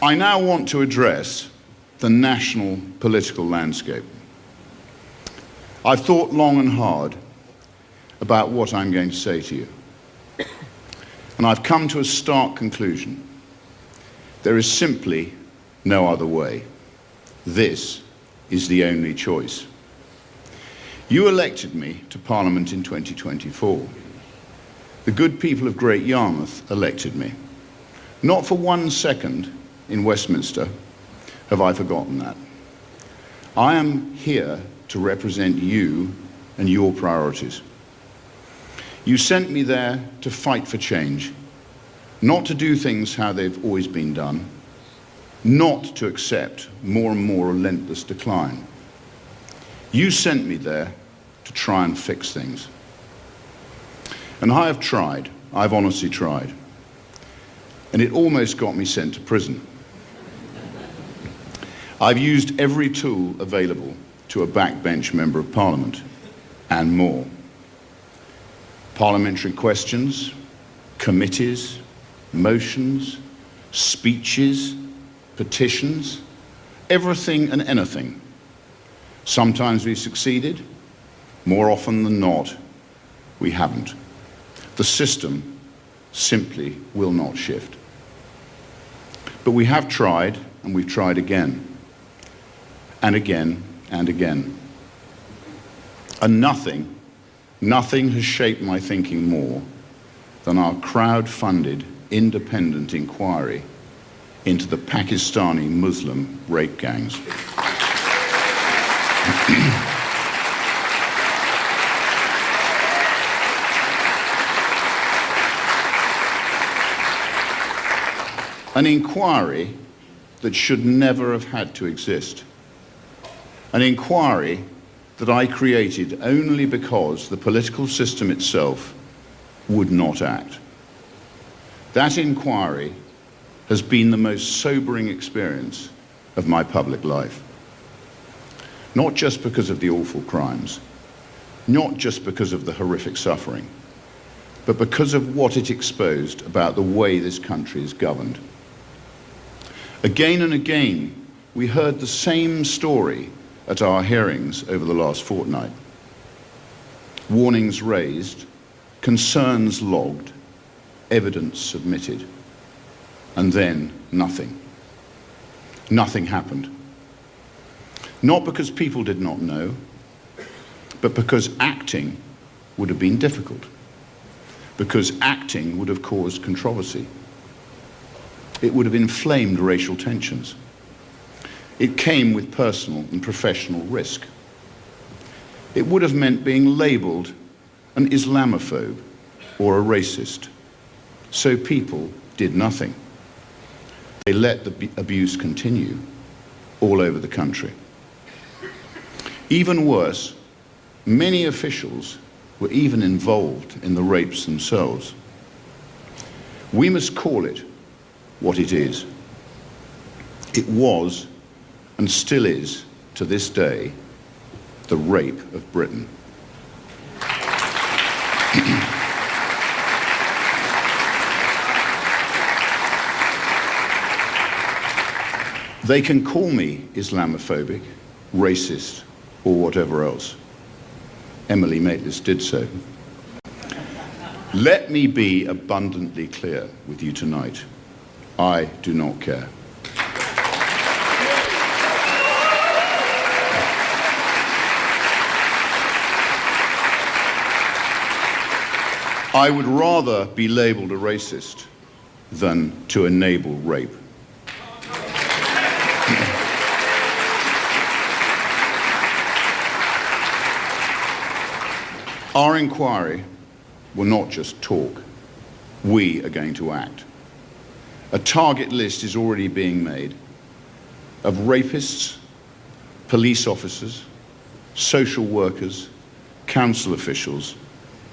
I now want to address the national political landscape. I've thought long and hard about what I'm going to say to you. And I've come to a stark conclusion. There is simply no other way. This is the only choice. You elected me to Parliament in 2024. The good people of Great Yarmouth elected me. Not for 1 second in Westminster have I forgotten that. I am here to represent you and your priorities. You sent me there to fight for change, not to do things how they've always been done, not to accept more and more relentless decline. You sent me there to try and fix things. And I have tried, I've honestly tried. And it almost got me sent to prison. I've used every tool available to a backbench member of Parliament, and more. Parliamentary questions, committees, motions, speeches, petitions, everything and anything. Sometimes we succeeded, more often than not, we haven't. The system simply will not shift. But we have tried, and we've tried again, and again, and again. And nothing has shaped my thinking more than our crowd-funded independent inquiry into the Pakistani Muslim rape gangs. An inquiry that should never have had to exist. An inquiry that I created only because the political system itself would not act. That inquiry has been the most sobering experience of my public life. Not just because of the awful crimes, not just because of the horrific suffering, but because of what it exposed about the way this country is governed. Again and again, we heard the same story at our hearings over the last fortnight. Warnings raised, concerns logged, evidence submitted, and then nothing. Nothing happened. Not because people did not know, but because acting would have been difficult, because acting would have caused controversy. It would have inflamed racial tensions. It came with personal and professional risk. It would have meant being labelled an Islamophobe or a racist. So people did nothing. They let the abuse continue all over the country. Even worse, many officials were even involved in the rapes themselves. We must call it what it is. It was, and still is, to this day, the rape of Britain. They can call me Islamophobic, racist, or whatever else. Emily Maitlis did so. Let me be abundantly clear with you tonight. I do not care. I would rather be labelled a racist than to enable rape. Our inquiry will not just talk. We are going to act. A target list is already being made of rapists, police officers, social workers, council officials,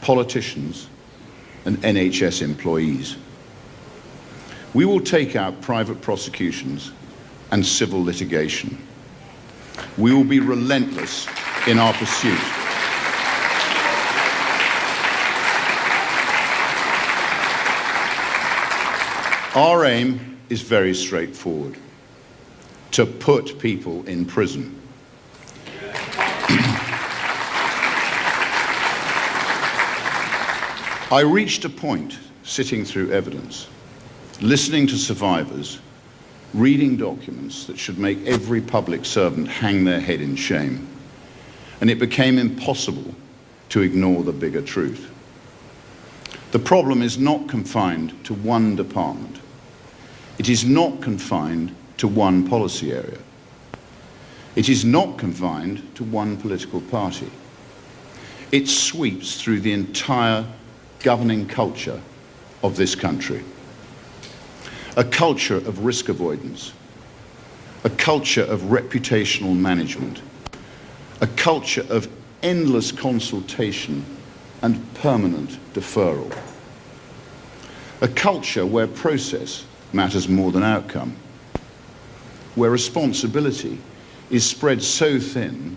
politicians, and NHS employees. We will take out private prosecutions and civil litigation. We will be relentless in our pursuit. Our aim is very straightforward: to put people in prison. I reached a point, sitting through evidence, listening to survivors, reading documents that should make every public servant hang their head in shame, and it became impossible to ignore the bigger truth. The problem is not confined to one department. It is not confined to one policy area. It is not confined to one political party. It sweeps through the entire governing culture of this country. A culture of risk avoidance, a culture of reputational management, a culture of endless consultation and permanent deferral, a culture where process matters more than outcome, where responsibility is spread so thin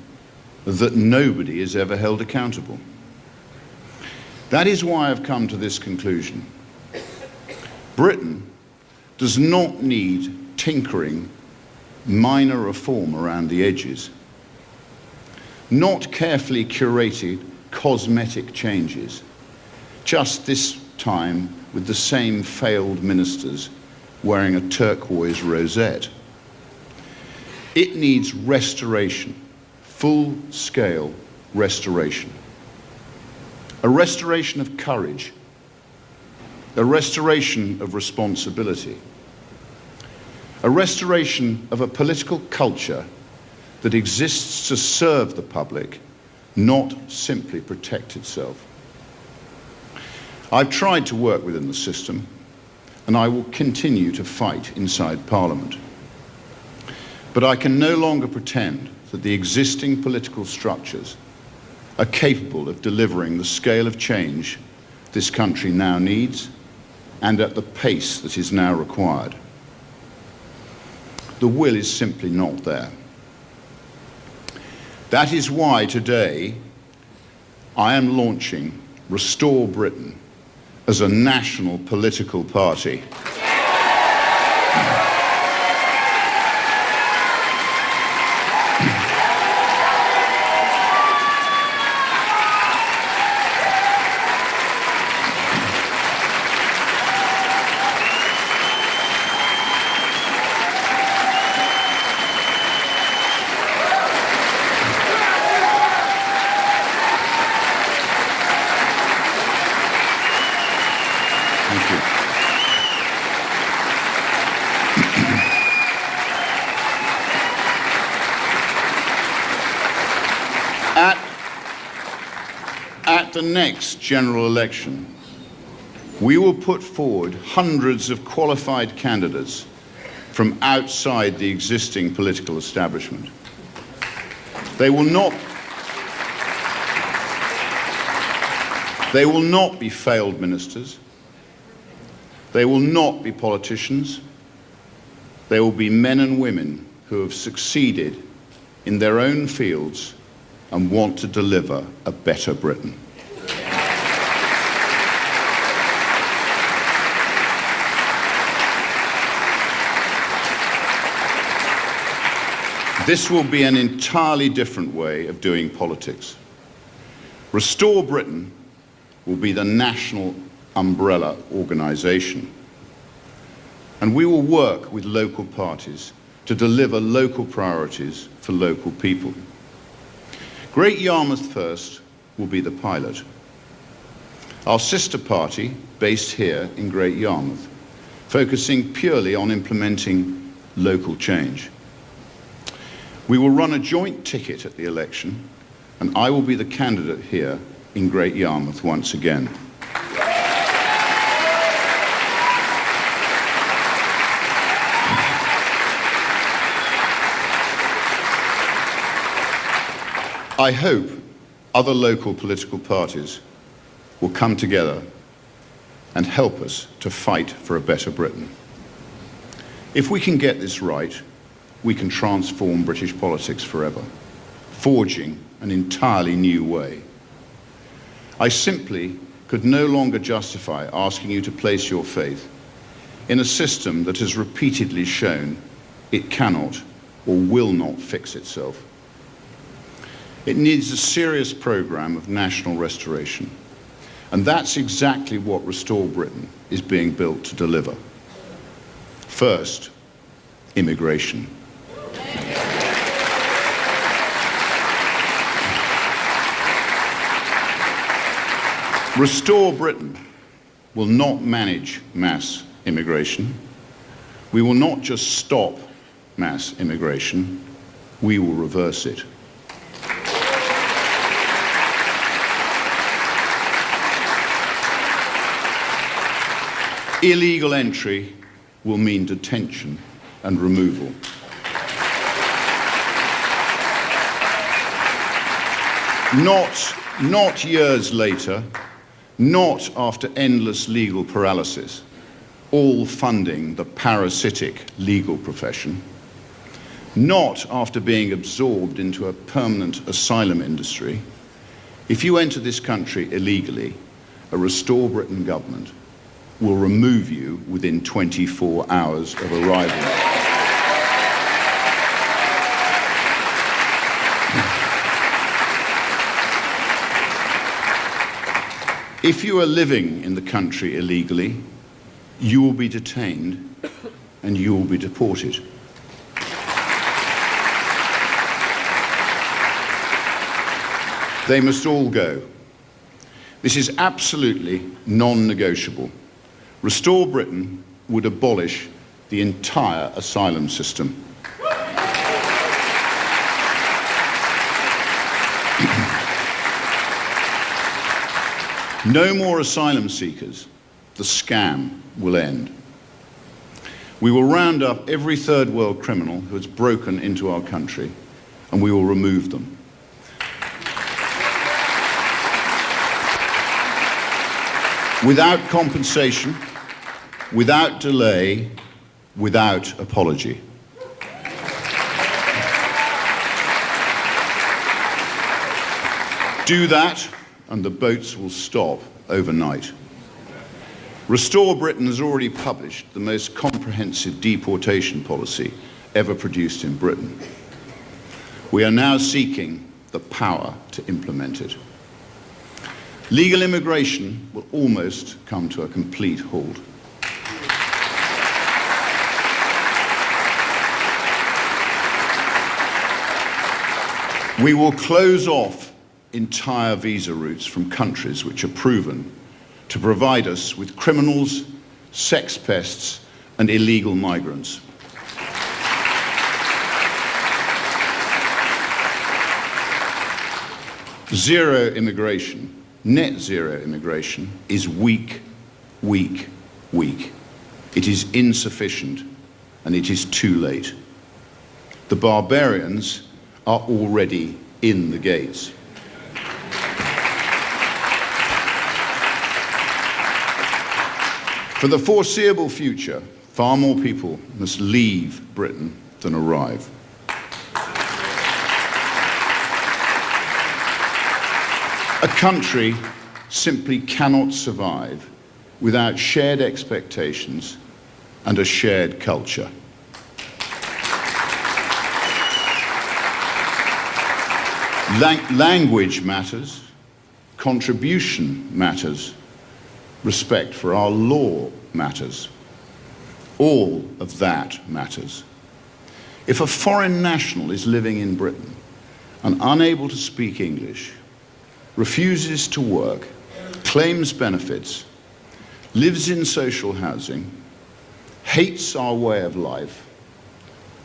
that nobody is ever held accountable. That is why I've come to this conclusion. Britain does not need tinkering, minor reform around the edges, not carefully curated cosmetic changes, just this time with the same failed ministers wearing a turquoise rosette. It needs restoration, full-scale restoration. A restoration of courage, a restoration of responsibility, a restoration of a political culture that exists to serve the public, not simply protect itself. I've tried to work within the system, and I will continue to fight inside Parliament. But I can no longer pretend that the existing political structures are capable of delivering the scale of change this country now needs and at the pace that is now required. The will is simply not there. That is why today I am launching Restore Britain as a national political party. At the next general election, we will put forward hundreds of qualified candidates from outside the existing political establishment. They will not be failed ministers. They will not be politicians. They will be men and women who have succeeded in their own fields and want to deliver a better Britain. This will be an entirely different way of doing politics. Restore Britain will be the national umbrella organisation, and we will work with local parties to deliver local priorities for local people. Great Yarmouth First will be the pilot. Our sister party, based here in Great Yarmouth, focusing purely on implementing local change. We will run a joint ticket at the election, and I will be the candidate here in Great Yarmouth once again. I hope other local political parties will come together and help us to fight for a better Britain. If we can get this right, we can transform British politics forever, forging an entirely new way. I simply could no longer justify asking you to place your faith in a system that has repeatedly shown it cannot or will not fix itself. It needs a serious programme of national restoration, and that's exactly what Restore Britain is being built to deliver. First, immigration. Restore Britain will not manage mass immigration. We will not just stop mass immigration, we will reverse it. Illegal entry will mean detention and removal. Not years later, not after endless legal paralysis, all funding the parasitic legal profession, not after being absorbed into a permanent asylum industry. If you enter this country illegally, a Restore Britain government will remove you within 24 hours of arrival. If you are living in the country illegally, you will be detained and you will be deported. They must all go. This is absolutely non-negotiable. Restore Britain would abolish the entire asylum system. No more asylum seekers. The scam will end. We will round up every third world criminal who has broken into our country, and we will remove them. Without compensation, without delay, without apology. Do that, and the boats will stop overnight. Restore Britain has already published the most comprehensive deportation policy ever produced in Britain. We are now seeking the power to implement it. Legal immigration will almost come to a complete halt. We will close off entire visa routes from countries which are proven to provide us with criminals, sex pests, and illegal migrants. Zero immigration, net zero immigration, is weak, weak, weak. It is insufficient, and it is too late. The barbarians are already in the gates. For the foreseeable future, far more people must leave Britain than arrive. A country simply cannot survive without shared expectations and a shared culture. Language matters, contribution matters, respect for our law matters. All of that matters. If a foreign national is living in Britain and unable to speak English, refuses to work, claims benefits, lives in social housing, hates our way of life,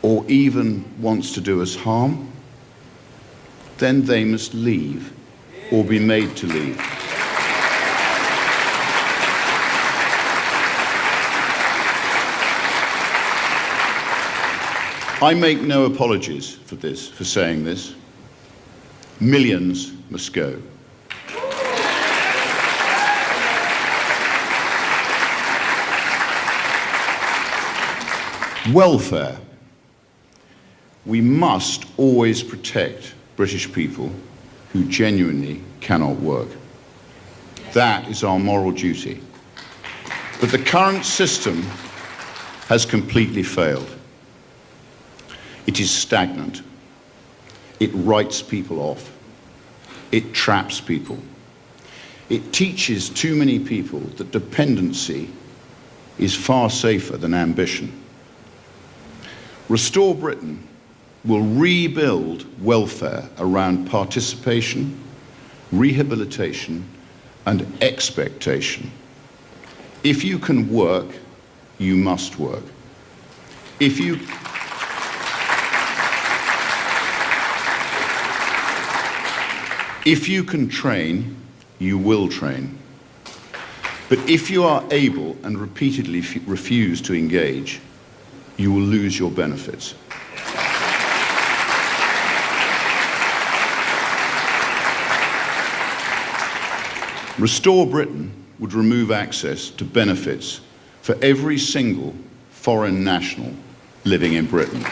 or even wants to do us harm, then they must leave or be made to leave. I make no apologies for saying this. Millions must go. Welfare. We must always protect British people who genuinely cannot work. That is our moral duty. But the current system has completely failed. It is stagnant. It writes people off. It traps people. It teaches too many people that dependency is far safer than ambition. Restore Britain will rebuild welfare around participation, rehabilitation, and expectation. If you can work, you must work. If you can train, you will train. But if you are able and repeatedly refuse to engage, you will lose your benefits. Restore Britain would remove access to benefits for every single foreign national living in Britain.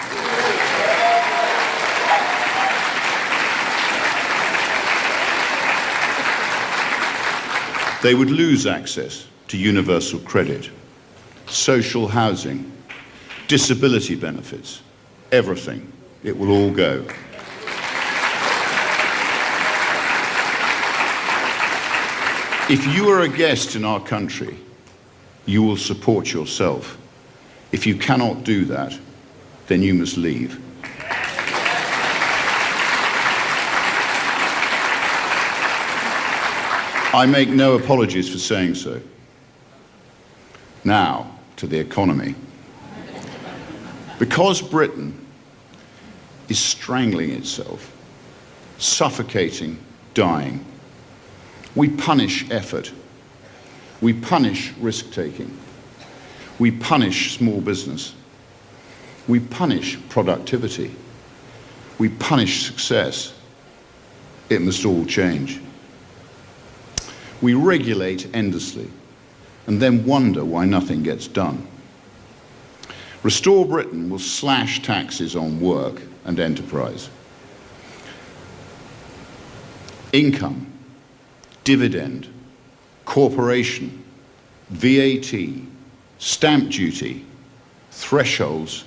They would lose access to universal credit, social housing, disability benefits, everything. It will all go. If you are a guest in our country, you will support yourself. If you cannot do that, then you must leave. I make no apologies for saying so. Now, to the economy. Because Britain is strangling itself, suffocating, dying, we punish effort. We punish risk-taking. We punish small business. We punish productivity. We punish success. It must all change. We regulate endlessly and then wonder why nothing gets done. Restore Britain will slash taxes on work and enterprise. Income, dividend, corporation, VAT, stamp duty, thresholds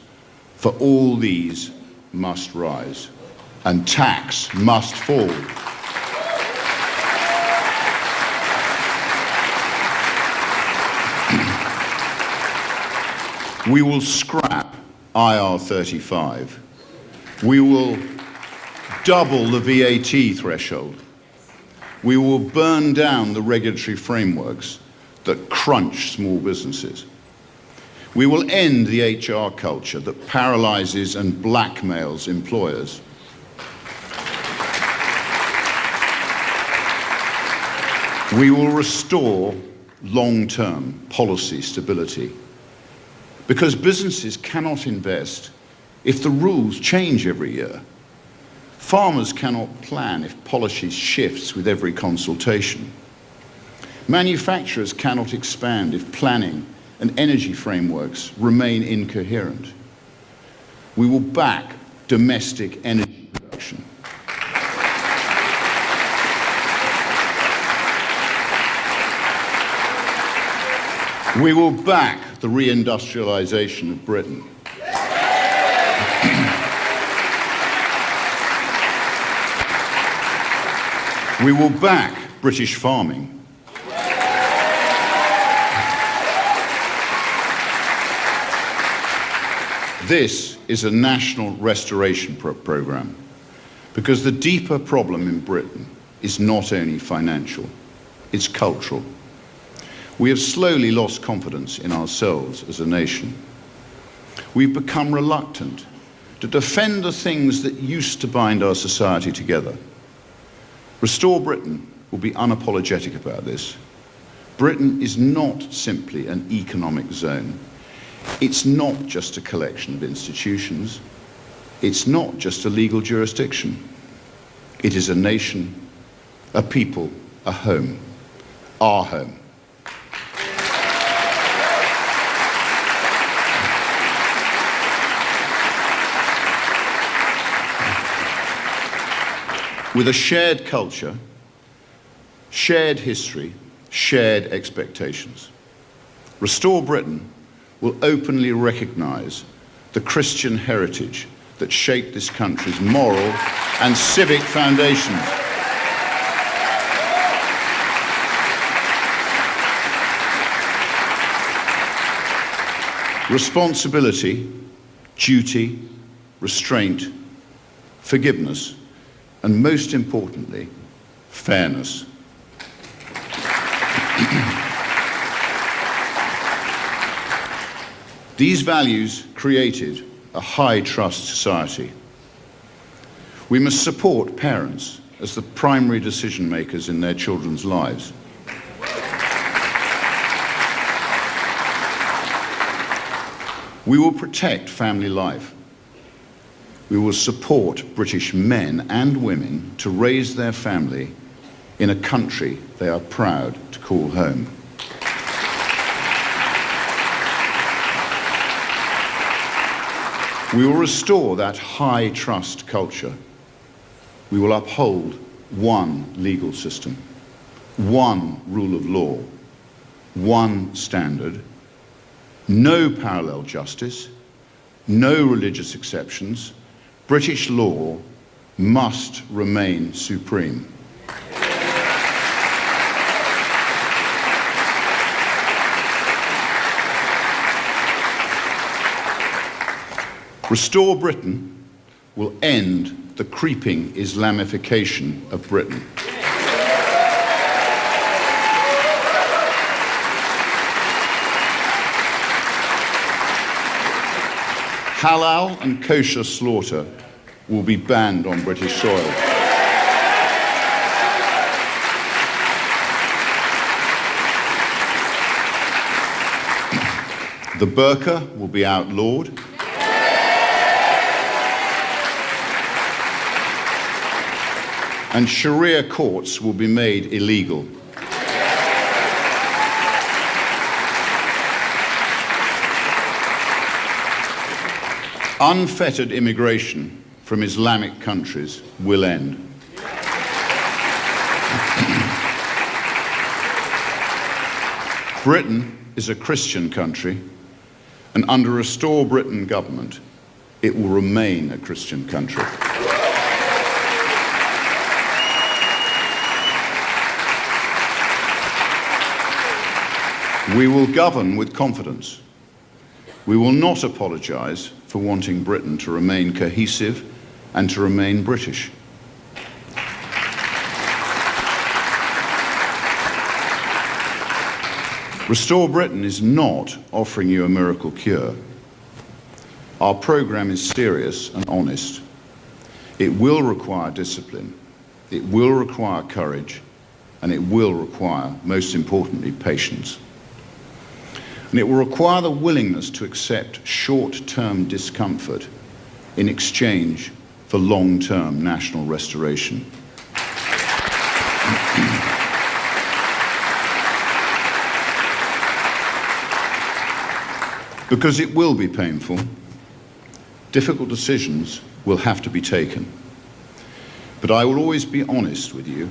for all these must rise, and tax must fall. We will scrap IR35. We will double the VAT threshold. We will burn down the regulatory frameworks that crunch small businesses. We will end the HR culture that paralyzes and blackmails employers. We will restore long-term policy stability, because businesses cannot invest if the rules change every year. Farmers cannot plan if policy shifts with every consultation. Manufacturers cannot expand if planning and energy frameworks remain incoherent. We will back domestic energy production. We will back the reindustrialization of Britain. We will back British farming. This is a national restoration program, because the deeper problem in Britain is not only financial, it's cultural. We have slowly lost confidence in ourselves as a nation. We've become reluctant to defend the things that used to bind our society together. Restore Britain will be unapologetic about this. Britain is not simply an economic zone. It's not just a collection of institutions. It's not just a legal jurisdiction. It is a nation, a people, a home, our home. With a shared culture, shared history, shared expectations. Restore Britain will openly recognise the Christian heritage that shaped this country's moral and civic foundations. Responsibility, duty, restraint, forgiveness, and most importantly, fairness. These values created a high-trust society. We must support parents as the primary decision makers in their children's lives. We will protect family life. We will support British men and women to raise their family in a country they are proud to call home. We will restore that high trust culture. We will uphold one legal system, one rule of law, one standard, no parallel justice, no religious exceptions. British law must remain supreme. Restore Britain will end the creeping Islamification of Britain. Halal and kosher slaughter will be banned on British soil. The burqa will be outlawed. And Sharia courts will be made illegal. Unfettered immigration from Islamic countries will end. Britain is a Christian country, and under a Restore Britain government, it will remain a Christian country. We will govern with confidence. We will not apologise for wanting Britain to remain cohesive and to remain British. Restore Britain is not offering you a miracle cure. Our programme is serious and honest. It will require discipline, it will require courage, and it will require, most importantly, patience. And it will require the willingness to accept short-term discomfort in exchange for long-term national restoration. Because it will be painful, difficult decisions will have to be taken. But I will always be honest with you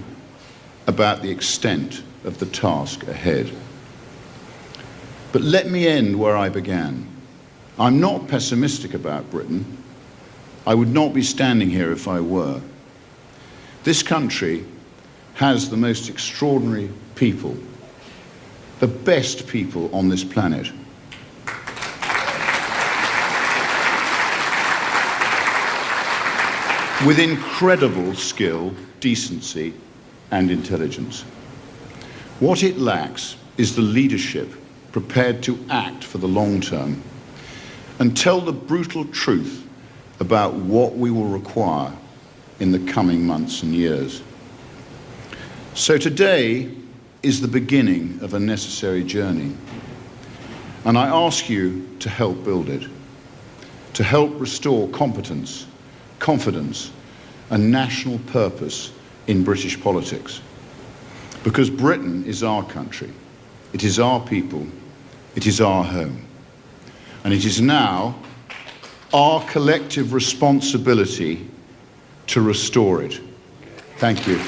about the extent of the task ahead. But let me end where I began. I'm not pessimistic about Britain. I would not be standing here if I were. This country has the most extraordinary people, the best people on this planet. With incredible skill, decency, and intelligence. What it lacks is the leadership prepared to act for the long term and tell the brutal truth about what we will require in the coming months and years. So today is the beginning of a necessary journey, and I ask you to help build it, to help restore competence, confidence, and national purpose in British politics. Because Britain is our country, it is our people, it is our home. And it is now our collective responsibility to restore it. Thank you.